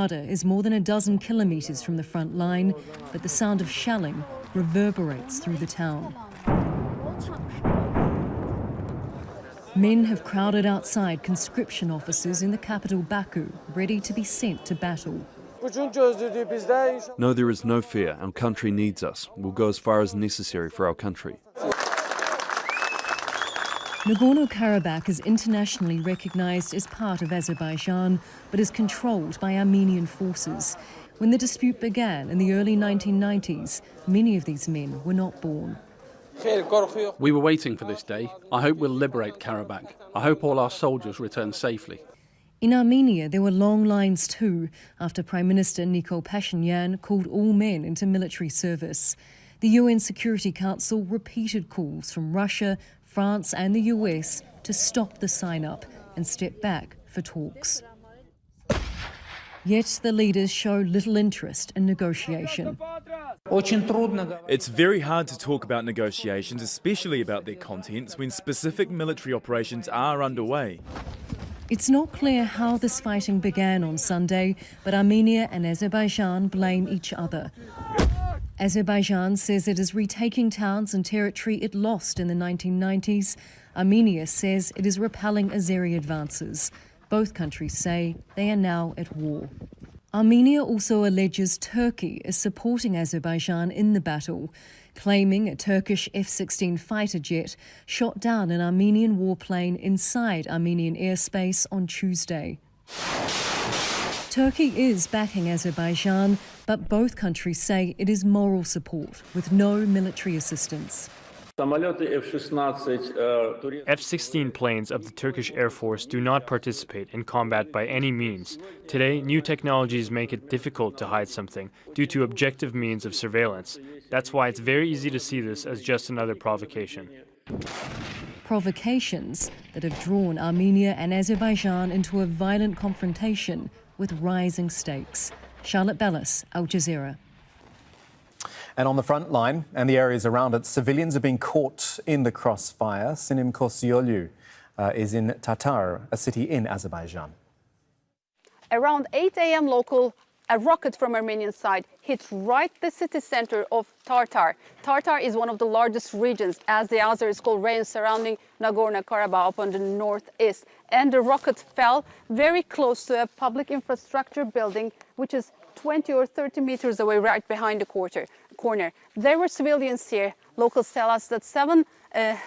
Is more than a dozen kilometres from the front line, but the sound of shelling reverberates through the town. Men have crowded outside conscription offices in the capital Baku, ready to be sent to battle. No, there is no fear. Our country needs us. We'll go as far as necessary for our country. Nagorno-Karabakh is internationally recognised as part of Azerbaijan, but is controlled by Armenian forces. When the dispute began in the early 1990s, many of these men were not born. We were waiting for this day. I hope we'll liberate Karabakh. I hope all our soldiers return safely. In Armenia, there were long lines too, after Prime Minister Nikol Pashinyan called all men into military service. The UN Security Council repeated calls from Russia, France and the US to stop the sign-up and step back for talks. Yet the leaders show little interest in negotiation. It's very hard to talk about negotiations, especially about their contents, when specific military operations are underway. It's not clear how this fighting began on Sunday, but Armenia and Azerbaijan blame each other. Azerbaijan says it is retaking towns and territory it lost in the 1990s. Armenia says it is repelling Azeri advances. Both countries say they are now at war. Armenia also alleges Turkey is supporting Azerbaijan in the battle, claiming a Turkish F-16 fighter jet shot down an Armenian warplane inside Armenian airspace on Tuesday. Turkey is backing Azerbaijan, but both countries say it is moral support with no military assistance. F-16 planes of the Turkish Air Force do not participate in combat by any means. Today, new technologies make it difficult to hide something due to objective means of surveillance. That's why it's very easy to see this as just another provocation. Provocations that have drawn Armenia and Azerbaijan into a violent confrontation with rising stakes. Charlotte Bellis, Al Jazeera. And on the front line and the areas around it, civilians are being caught in the crossfire. Sinem Kosyolu is in Tatar, a city in Azerbaijan. Around 8 a.m. local, a rocket from Armenian side hit right the city center of Tartar. Tartar is one of the largest regions, as the Azeris call regions surrounding Nagorno-Karabakh up on the northeast. And the rocket fell very close to a public infrastructure building, which is 20 or 30 meters away, right behind the corner. There were civilians here. Locals tell us that 7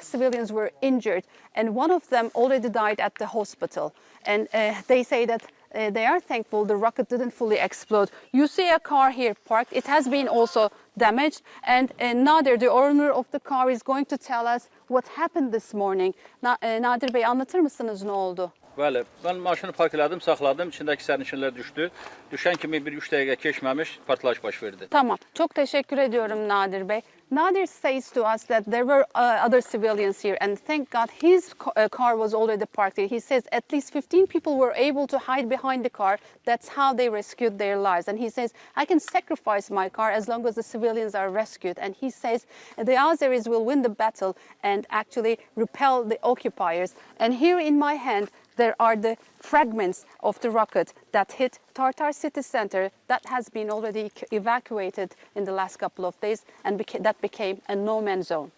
civilians were injured, and one of them already died at the hospital. And they say that they are thankful the rocket didn't fully explode. You see a car here parked. It has been also damaged, and Nadir, the owner of the car, is going to tell us what happened this morning. Nadir Bey, anlatır mısınız ne oldu? Bəli, mən maşını park elədim, saxladım. İçindəki sərnişinlər düşdü. Düşən kimi bir 3 dəqiqə keçməmiş partlayış baş verdi. Tamam, çok teşekkür ediyorum Nadir Bey. Nadir says to us that there were other civilians here, and thank God his car was already parked here. He says at least 15 people were able to hide behind the car. That's how they rescued their lives. And he says, I can sacrifice my car as long as the civilians are rescued. And he says the Azeris will win the battle and actually repel the occupiers. And here in my hand, there are the fragments of the rocket that hit Tartar city center that has been already evacuated in the last couple of days, and that became a no-man zone.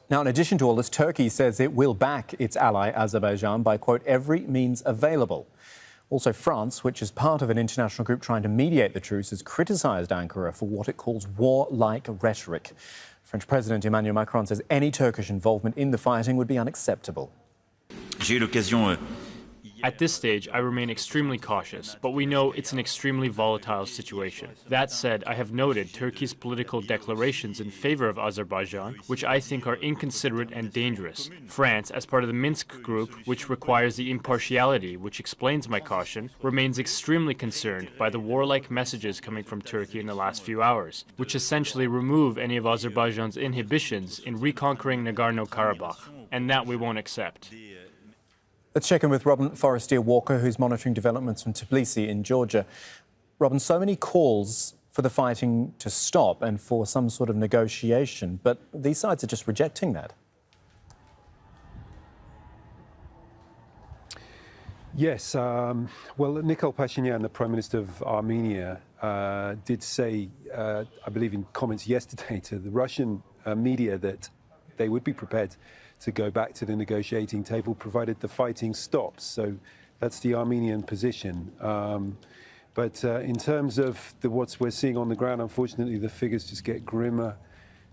Now, in addition to all this, Turkey says it will back its ally Azerbaijan by, quote, every means available. Also, France, which is part of an international group trying to mediate the truce, has criticised Ankara for what it calls warlike rhetoric. French President Emmanuel Macron says any Turkish involvement in the fighting would be unacceptable. At this stage, I remain extremely cautious, but we know it's an extremely volatile situation. That said, I have noted Turkey's political declarations in favor of Azerbaijan, which I think are inconsiderate and dangerous. France, as part of the Minsk group, which requires the impartiality which explains my caution, remains extremely concerned by the warlike messages coming from Turkey in the last few hours, which essentially remove any of Azerbaijan's inhibitions in reconquering Nagorno-Karabakh, and that we won't accept. Let's check in with Robin Forestier-Walker, who's monitoring developments from Tbilisi in Georgia. Robin, so many calls for the fighting to stop and for some sort of negotiation, but these sides are just rejecting that. Yes, well, Nikol Pashinyan, the Prime Minister of Armenia, did say, I believe in comments yesterday to the Russian media, that they would be prepared to go back to the negotiating table provided the fighting stops. So that's the Armenian position. But in terms of what we're seeing on the ground, unfortunately, the figures just get grimmer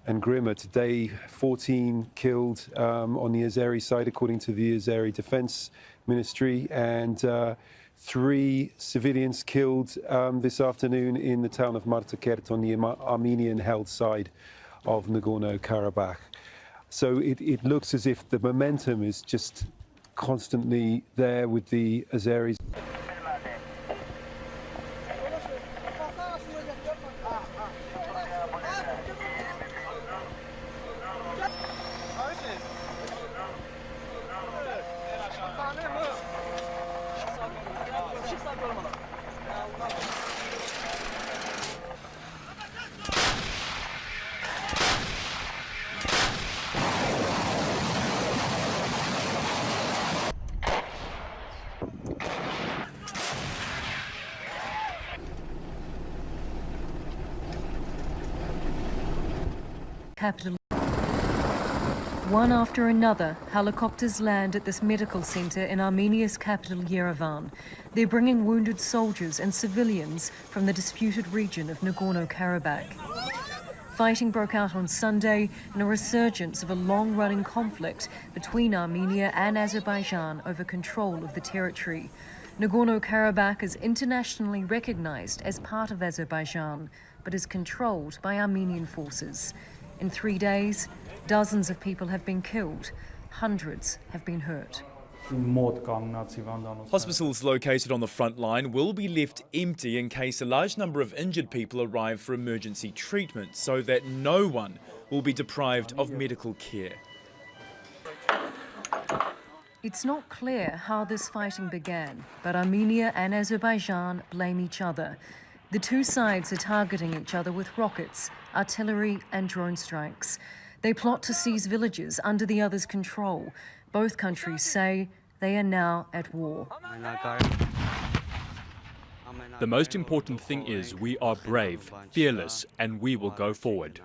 and grimmer. Today, 14 killed on the Azeri side, according to the Azeri Defense Ministry, and 3 civilians killed this afternoon in the town of Martakert on the Armenian-held side of Nagorno-Karabakh. So it looks as if the momentum is just constantly there with the Azeris. Capital. One after another, helicopters land at this medical center in Armenia's capital, Yerevan. They're bringing wounded soldiers and civilians from the disputed region of Nagorno-Karabakh. Fighting broke out on Sunday in a resurgence of a long-running conflict between Armenia and Azerbaijan over control of the territory. Nagorno-Karabakh is internationally recognized as part of Azerbaijan, but is controlled by Armenian forces. In 3 days, dozens of people have been killed, hundreds have been hurt. Hospitals located on the front line will be left empty in case a large number of injured people arrive for emergency treatment, so that no one will be deprived of medical care. It's not clear how this fighting began, but Armenia and Azerbaijan blame each other. The two sides are targeting each other with rockets, artillery and drone strikes. They plot to seize villages under the other's control. Both countries say they are now at war. The most important thing is we are brave, fearless, and we will go forward.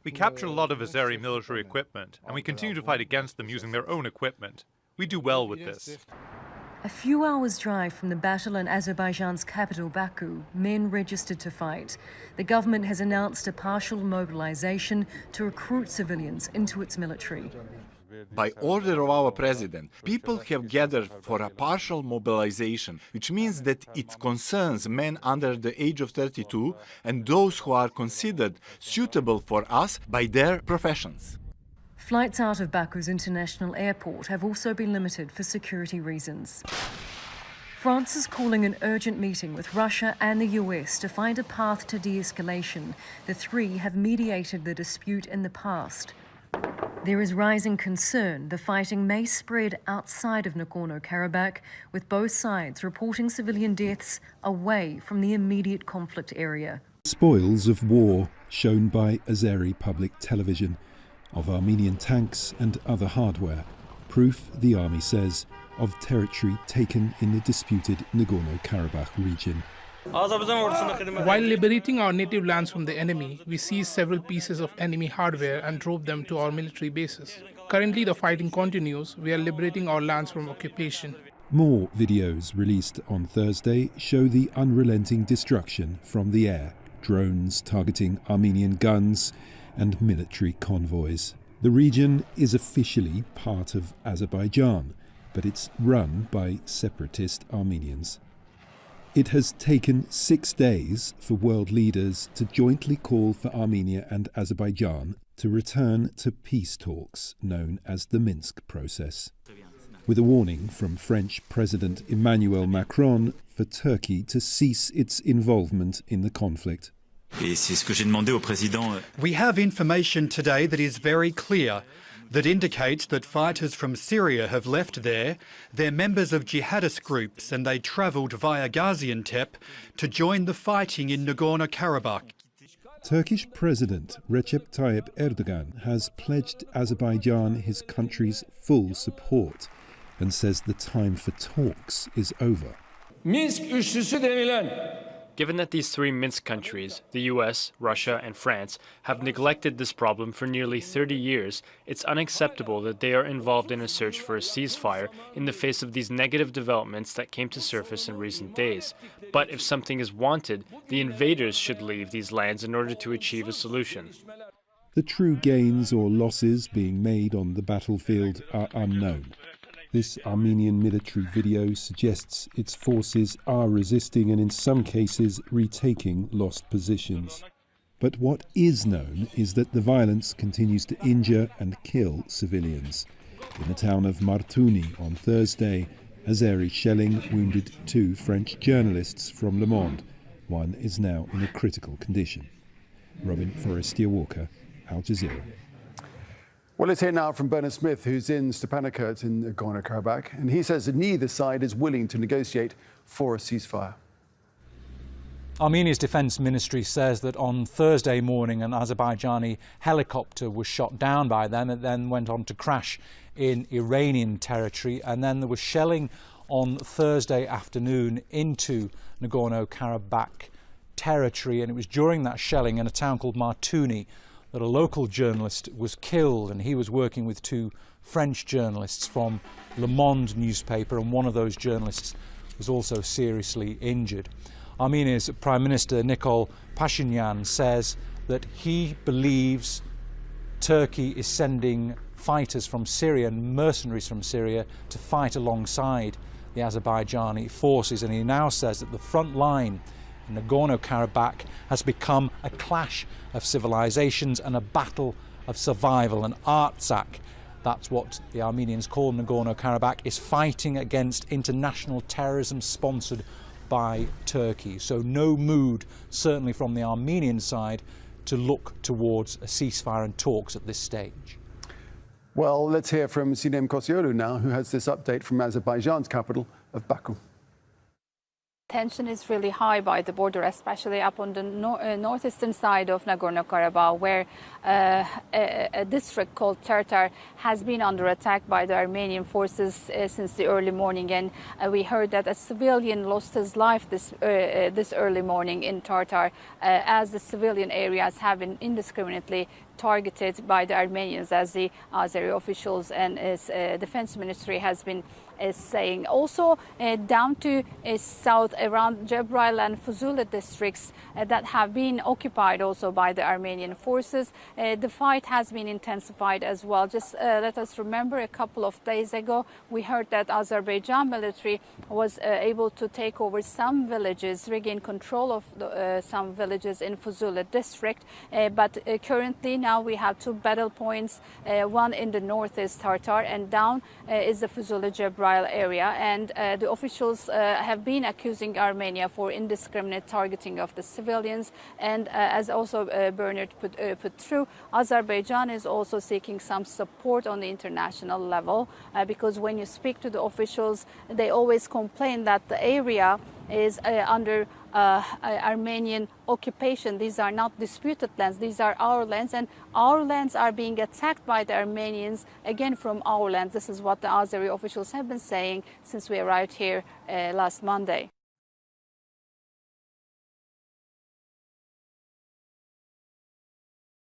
We captured a lot of Azeri military equipment, and we continue to fight against them using their own equipment. We do well with this. A few hours' drive from the battle in Azerbaijan's capital, Baku, men registered to fight. The government has announced a partial mobilization to recruit civilians into its military. By order of our president, people have gathered for a partial mobilization, which means that it concerns men under the age of 32 and those who are considered suitable for us by their professions. Flights out of Baku's international airport have also been limited for security reasons. France is calling an urgent meeting with Russia and the US to find a path to de-escalation. The three have mediated the dispute in the past. There is rising concern the fighting may spread outside of Nagorno-Karabakh, with both sides reporting civilian deaths away from the immediate conflict area. Spoils of war shown by Azeri public television, of Armenian tanks and other hardware, proof, the army says, of territory taken in the disputed Nagorno-Karabakh region. While liberating our native lands from the enemy, we seized several pieces of enemy hardware and drove them to our military bases. Currently, the fighting continues. We are liberating our lands from occupation. More videos released on Thursday show the unrelenting destruction from the air, drones targeting Armenian guns and military convoys. The region is officially part of Azerbaijan, but it's run by separatist Armenians. It has taken 6 days for world leaders to jointly call for Armenia and Azerbaijan to return to peace talks known as the Minsk process, with a warning from French President Emmanuel Macron for Turkey to cease its involvement in the conflict. We have information today that is very clear, that indicates that fighters from Syria have left there. They're members of jihadist groups and they travelled via Gaziantep to join the fighting in Nagorno-Karabakh. Turkish President Recep Tayyip Erdogan has pledged Azerbaijan his country's full support and says the time for talks is over. Given that these three Minsk countries, the US, Russia and France, have neglected this problem for nearly 30 years, it's unacceptable that they are involved in a search for a ceasefire in the face of these negative developments that came to surface in recent days. But if something is wanted, the invaders should leave these lands in order to achieve a solution. The true gains or losses being made on the battlefield are unknown. This Armenian military video suggests its forces are resisting and in some cases retaking lost positions. But what is known is that the violence continues to injure and kill civilians. In the town of Martuni on Thursday, Azeri shelling wounded 2 French journalists from Le Monde. One is now in a critical condition. Robin Forestier-Walker, Al Jazeera. Well, let's hear now from Bernard Smith, who's in Stepanakert in Nagorno-Karabakh, and he says that neither side is willing to negotiate for a ceasefire. Armenia's defence ministry says that on Thursday morning an Azerbaijani helicopter was shot down by them and then went on to crash in Iranian territory, and then there was shelling on Thursday afternoon into Nagorno-Karabakh territory, and it was during that shelling in a town called Martuni that a local journalist was killed, and he was working with 2 French journalists from Le Monde newspaper, and one of those journalists was also seriously injured. Armenia's Prime Minister Nikol Pashinyan says that he believes Turkey is sending fighters from Syria and mercenaries from Syria to fight alongside the Azerbaijani forces, and he now says that the front line in Nagorno-Karabakh has become a clash of civilizations and a battle of survival. And Artsakh, that's what the Armenians call Nagorno-Karabakh, is fighting against international terrorism sponsored by Turkey. So no mood, certainly from the Armenian side, to look towards a ceasefire and talks at this stage. Well, let's hear from Sinem Kosioglu now, who has this update from Azerbaijan's capital of Baku. Tension is really high by the border, especially up on the northeastern side of Nagorno-Karabakh, where a district called Tartar has been under attack by the Armenian forces since the early morning. And we heard that a civilian lost his life this early morning in Tartar, as the civilian areas have been indiscriminately targeted by the Armenians, as the Azeri officials and its defense ministry has been saying. Also down to south around Jabrayil and Fuzuli districts that have been occupied also by the Armenian forces. The fight has been intensified as well. Just let us remember, a couple of days ago we heard that Azerbaijan military was able to take over some villages, regain control of some villages in Fuzuli district, but currently now we have 2 battle points. One in the north is Tartar, and down is the Fuzuli Jabrayil area, and the officials have been accusing Armenia for indiscriminate targeting of the civilians. And as also Bernard put through, Azerbaijan is also seeking some support on the international level, because when you speak to the officials, they always complain that the area is under Armenian occupation. These are not disputed lands, these are our lands, and our lands are being attacked by the Armenians, again from our lands. This is what the Azeri officials have been saying since we arrived here last Monday.